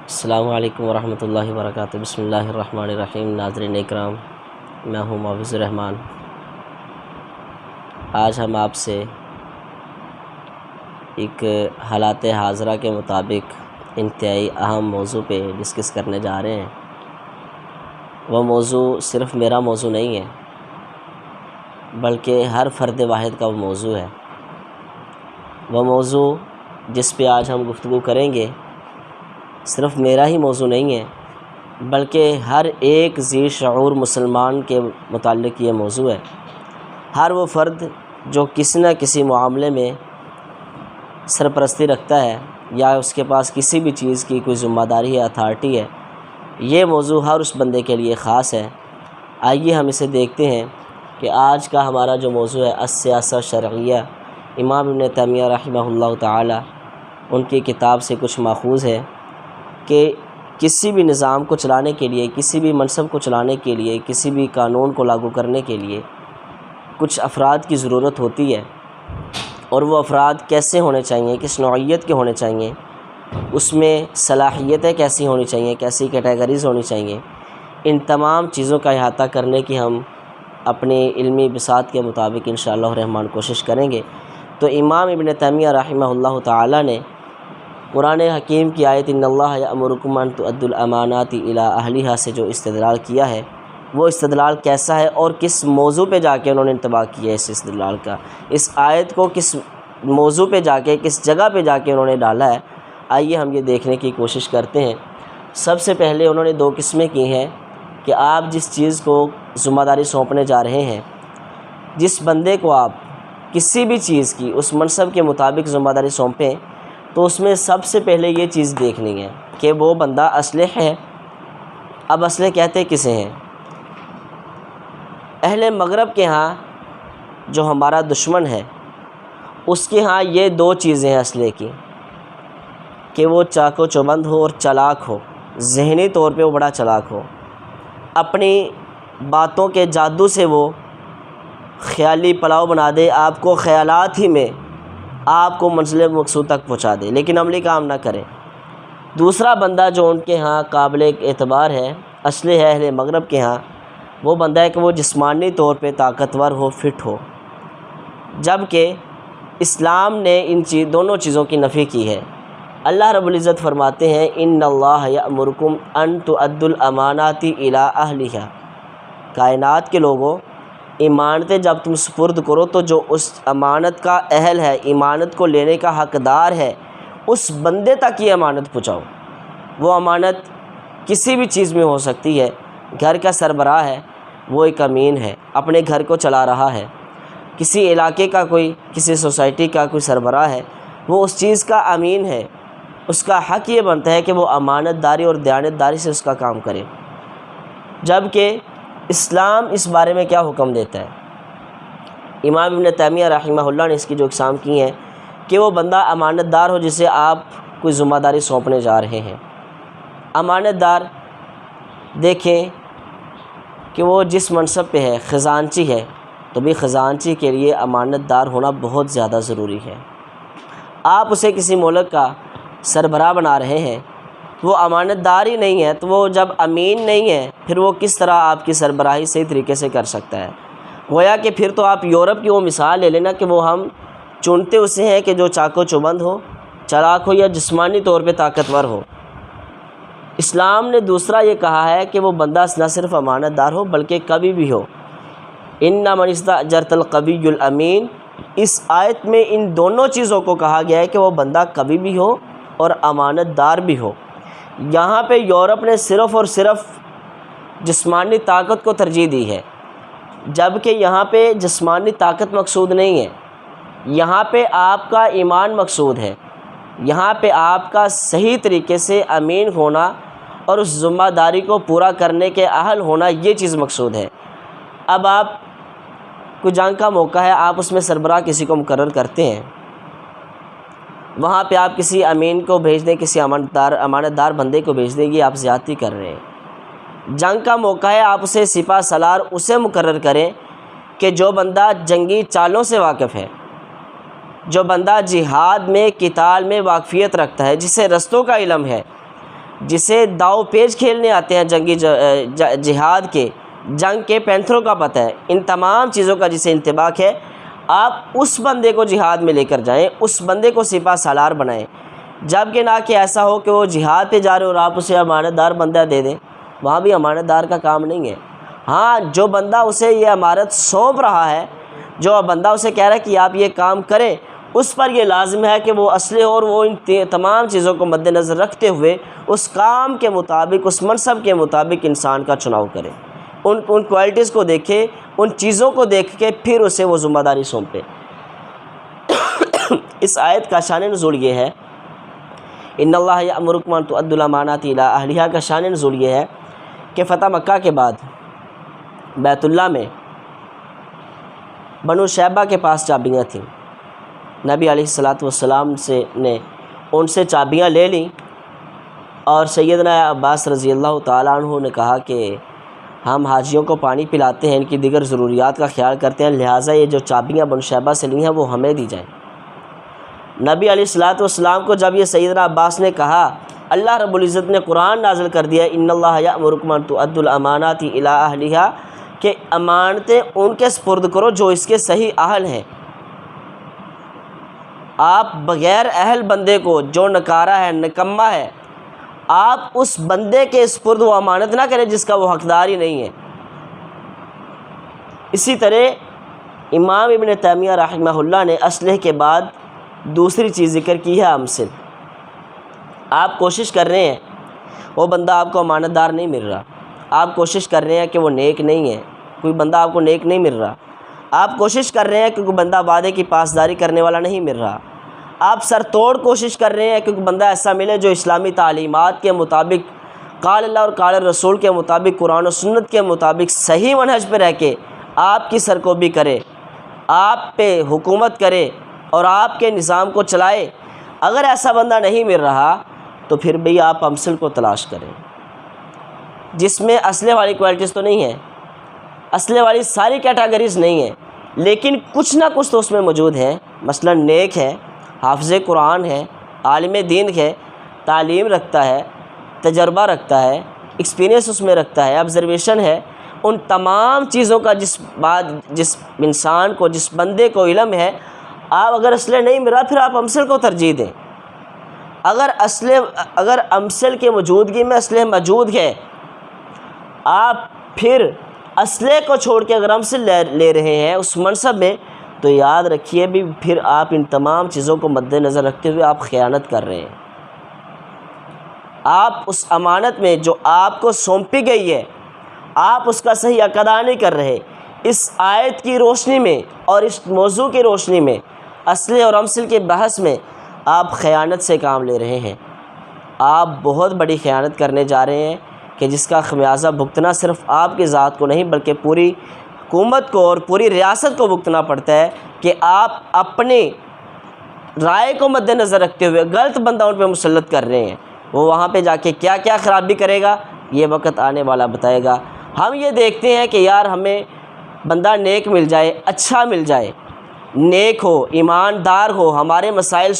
السلام علیکم ورحمۃ اللہ وبرکاتہ۔ بسم اللہ الرحمن الرحیم۔ ناظرین اکرام، میں ہوں محفوظ الرحمان۔ آج ہم آپ سے ایک حالات حاضرہ کے مطابق انتہائی اہم موضوع پہ ڈسکس کرنے جا رہے ہیں۔ وہ موضوع صرف میرا موضوع نہیں ہے، بلکہ ہر فرد واحد کا وہ موضوع ہے۔ وہ موضوع جس پہ آج ہم گفتگو کریں گے صرف میرا ہی موضوع نہیں ہے، بلکہ ہر ایک ذی شعور مسلمان کے متعلق یہ موضوع ہے۔ ہر وہ فرد جو کسی نہ کسی معاملے میں سرپرستی رکھتا ہے یا اس کے پاس کسی بھی چیز کی کوئی ذمہ داری یا اتھارٹی ہے، یہ موضوع ہر اس بندے کے لیے خاص ہے۔ آئیے ہم اسے دیکھتے ہیں کہ آج کا ہمارا جو موضوع ہے السیاسہ شرعیہ، امام ابن تیمیہ رحمہ اللہ تعالی ان کی کتاب سے کچھ ماخوذ ہے کہ کسی بھی نظام کو چلانے کے لیے، کسی بھی منصب کو چلانے کے لیے، کسی بھی قانون کو لاگو کرنے کے لیے کچھ افراد کی ضرورت ہوتی ہے، اور وہ افراد کیسے ہونے چاہیے، کس نوعیت کے ہونے چاہیے، اس میں صلاحیتیں کیسی ہونی چاہیے، کیسی کیٹیگریز ہونی چاہیے۔ ان تمام چیزوں کا احاطہ کرنے کی ہم اپنی علمی بساط کے مطابق انشاءاللہ الرحمن کوشش کریں گے۔ تو امام ابن تیمیہ رحمہ اللہ تعالی نے قرآن حکیم کی آیت ان اللہ یأمرکم ان تؤدوا الامانات الی اہلھا سے جو استدلال کیا ہے، وہ استدلال کیسا ہے اور کس موضوع پہ جا کے انہوں نے انتباہ کیا ہے اس استدلال کا، اس آیت کو کس موضوع پہ جا کے، کس جگہ پہ جا کے انہوں نے ڈالا ہے، آئیے ہم یہ دیکھنے کی کوشش کرتے ہیں۔ سب سے پہلے انہوں نے دو قسمیں کی ہیں کہ آپ جس چیز کو ذمہ داری سونپنے جا رہے ہیں، جس بندے کو آپ کسی بھی چیز کی اس منصب کے مطابق ذمہ داری سونپیں، تو اس میں سب سے پہلے یہ چیز دیکھنی ہے کہ وہ بندہ اصلح ہے۔ اب اصلح کہتے کسے ہیں؟ اہل مغرب کے ہاں جو ہمارا دشمن ہے، اس کے ہاں یہ دو چیزیں ہیں اصلح کی، کہ وہ چاق و چوبند ہو اور چلاک ہو، ذہنی طور پہ وہ بڑا چلاک ہو، اپنی باتوں کے جادو سے وہ خیالی پلاؤ بنا دے، آپ کو خیالات ہی میں آپ کو منزل مقصود تک پہنچا دے، لیکن عملی کام نہ کرے۔ دوسرا بندہ جو ان کے ہاں قابل اعتبار ہے، اصلح ہے اہل مغرب کے ہاں، وہ بندہ ہے کہ وہ جسمانی طور پہ طاقتور ہو، فٹ ہو، جبکہ اسلام نے ان دونوں چیزوں کی نفی کی ہے۔ اللہ رب العزت فرماتے ہیں ان اللہ یأمرکم ان تؤدوا الامانات الی اہلھا، کائنات کے لوگوں، امانتیں جب تم سپرد کرو تو جو اس امانت کا اہل ہے، امانت کو لینے کا حقدار ہے، اس بندے تک یہ امانت پہنچاؤ۔ وہ امانت کسی بھی چیز میں ہو سکتی ہے۔ گھر کا سربراہ ہے، وہ ایک امین ہے، اپنے گھر کو چلا رہا ہے۔ کسی علاقے کا کوئی، کسی سوسائٹی کا کوئی سربراہ ہے، وہ اس چیز کا امین ہے، اس کا حق یہ بنتا ہے کہ وہ امانت داری اور دیانت داری سے اس کا کام کرے۔ جبکہ اسلام اس بارے میں کیا حکم دیتا ہے؟ امام ابن تیمیہ رحمہ اللہ نے اس کی جو اقسام کی ہیں کہ وہ بندہ امانت دار ہو جسے آپ کوئی ذمہ داری سونپنے جا رہے ہیں۔ امانت دار دیکھیں کہ وہ جس منصب پہ ہے، خزانچی ہے، تو بھی خزانچی کے لیے امانت دار ہونا بہت زیادہ ضروری ہے۔ آپ اسے کسی ملک کا سربراہ بنا رہے ہیں، وہ امانت دار ہی نہیں ہے، تو وہ جب امین نہیں ہے، پھر وہ کس طرح آپ کی سربراہی صحیح طریقے سے کر سکتا ہے؟ گویا کہ پھر تو آپ یورپ کی وہ مثال لے لینا کہ وہ ہم چنتے اسے ہیں کہ جو چاق و چوبند ہو، چلاک ہو یا جسمانی طور پہ طاقتور ہو۔ اسلام نے دوسرا یہ کہا ہے کہ وہ بندہ نہ صرف امانت دار ہو بلکہ قوی بھی ہو۔ ان من استاجرت القوی الامین، اس آیت میں ان دونوں چیزوں کو کہا گیا ہے کہ وہ بندہ قوی بھی ہو اور امانت دار بھی ہو۔ یہاں پہ یورپ نے صرف اور صرف جسمانی طاقت کو ترجیح دی ہے، جبکہ یہاں پہ جسمانی طاقت مقصود نہیں ہے، یہاں پہ آپ کا ایمان مقصود ہے، یہاں پہ آپ کا صحیح طریقے سے امین ہونا اور اس ذمہ داری کو پورا کرنے کے اہل ہونا، یہ چیز مقصود ہے۔ اب آپ کو جنگ کا موقع ہے، آپ اس میں سربراہ کسی کو مقرر کرتے ہیں، وہاں پہ آپ کسی امین کو بھیج دیں، کسی امانت دار بندے کو بھیج دیں، یہ آپ زیادتی کر رہے ہیں۔ جنگ کا موقع ہے، آپ اسے سپہ سالار اسے مقرر کریں کہ جو بندہ جنگی چالوں سے واقف ہے، جو بندہ جہاد میں، قتال میں واقفیت رکھتا ہے، جسے رستوں کا علم ہے، جسے داؤ پیچ کھیلنے آتے ہیں جنگی جہاد کے، جنگ کے پینتھروں کا پتہ ہے، ان تمام چیزوں کا جسے انتباہ ہے، آپ اس بندے کو جہاد میں لے کر جائیں، اس بندے کو سپہ سالار بنائیں، جبکہ نہ کہ ایسا ہو کہ وہ جہاد پہ جا رہے اور آپ اسے امانت دار بندہ دے دیں، وہاں بھی امانت دار کا کام نہیں ہے۔ ہاں، جو بندہ اسے یہ امانت سونپ رہا ہے، جو بندہ اسے کہہ رہا ہے کہ آپ یہ کام کریں، اس پر یہ لازم ہے کہ وہ اسلحے اور وہ ان تمام چیزوں کو مد نظر رکھتے ہوئے اس کام کے مطابق، اس منصب کے مطابق انسان کا چناؤ کرے، ان کوالٹیز کو دیکھے، ان چیزوں کو دیکھ کے پھر اسے وہ ذمہ داری سونپے۔ اس آیت کا شان نزول یہ ہے، ان اللہ یأمرکم ان تؤدوا الامانات الی اہلھا کا شان نزول یہ ہے کہ فتح مکہ کے بعد بیت اللہ میں بنو شیبہ کے پاس چابیاں تھیں، نبی علیہ السلام نے ان سے چابیاں لے لیں، اور سیدنا عباس رضی اللہ تعالیٰ عنہ نے کہا کہ ہم حاجیوں کو پانی پلاتے ہیں، ان کی دیگر ضروریات کا خیال کرتے ہیں، لہٰذا یہ جو چابیاں بنو شیبہ سے لی ہیں وہ ہمیں دی جائیں۔ نبی علیہ السلام کو جب یہ سیدنا عباس نے کہا، اللہ رب العزت نے قرآن نازل کر دیا، ان اللہ یأمرکم ان تؤدوا الامانات الی اہلھا، کہ امانتیں ان کے سپرد کرو جو اس کے صحیح اہل ہیں۔ آپ بغیر اہل بندے کو، جو نکارہ ہے، نکما ہے، آپ اس بندے کے سپرد وہ امانت نہ کریں جس کا وہ حقدار ہی نہیں ہے۔ اسی طرح امام ابن تیمیہ رحمہ اللہ نے اسلحے کے بعد دوسری چیز ذکر کی ہے، امثل۔ آپ کوشش کر رہے ہیں، وہ بندہ آپ کو امانت دار نہیں مل رہا، آپ کوشش کر رہے ہیں کہ وہ نیک نہیں ہے، کوئی بندہ آپ کو نیک نہیں مل رہا، آپ کوشش کر رہے ہیں کہ کوئی بندہ وعدے کی پاسداری کرنے والا نہیں مل رہا، آپ سر توڑ کوشش کر رہے ہیں کہ کوئی بندہ ایسا ملے جو اسلامی تعلیمات کے مطابق، قال اللہ اور قال رسول کے مطابق، قرآن و سنت کے مطابق صحیح منہج پہ رہ کے آپ کی سرکوبی کرے، آپ پہ حکومت کرے اور آپ کے نظام کو چلائے۔ اگر ایسا بندہ نہیں مل رہا تو پھر بھی آپ امثل کو تلاش کریں، جس میں اسلحے والی کوالٹیز تو نہیں ہیں، اسلحے والی ساری کیٹاگریز نہیں ہیں، لیکن کچھ نہ کچھ تو اس میں موجود ہے۔ مثلا نیک ہے، حافظ قرآن ہے، عالم دین ہے، تعلیم رکھتا ہے، تجربہ رکھتا ہے، ایکسپیرینس اس میں رکھتا ہے، آبزرویشن ہے، ان تمام چیزوں کا جس انسان کو، جس بندے کو علم ہے، آپ اگر اسلحہ نہیں مل رہا پھر آپ امثل کو ترجیح دیں۔ اگر امثل کے موجودگی میں اسلحہ موجود ہے، آپ پھر اسلحے کو چھوڑ کے اگر امثل لے رہے ہیں اس منصب میں، تو یاد رکھیے بھی پھر آپ ان تمام چیزوں کو مد نظر رکھتے ہوئے آپ خیانت کر رہے ہیں۔ آپ اس امانت میں جو آپ کو سونپی گئی ہے، آپ اس کا صحیح ادا نہیں کر رہے۔ اس آیت کی روشنی میں اور اس موضوع کی روشنی میں، اسلحے اور امثل کے بحث میں، آپ خیانت سے کام لے رہے ہیں۔ آپ بہت بڑی خیانت کرنے جا رہے ہیں کہ جس کا خمیازہ بھگتنا صرف آپ کی ذات کو نہیں بلکہ پوری حکومت کو اور پوری ریاست کو بھگتنا پڑتا ہے، کہ آپ اپنی رائے کو مد نظر رکھتے ہوئے غلط بندہ ان پہ مسلط کر رہے ہیں۔ وہ وہاں پہ جا کے کیا کیا خرابی کرے گا یہ وقت آنے والا بتائے گا۔ ہم یہ دیکھتے ہیں کہ یار ہمیں بندہ نیک مل جائے، اچھا مل جائے، نیک ہو، ایماندار ہو، ہمارے مسائل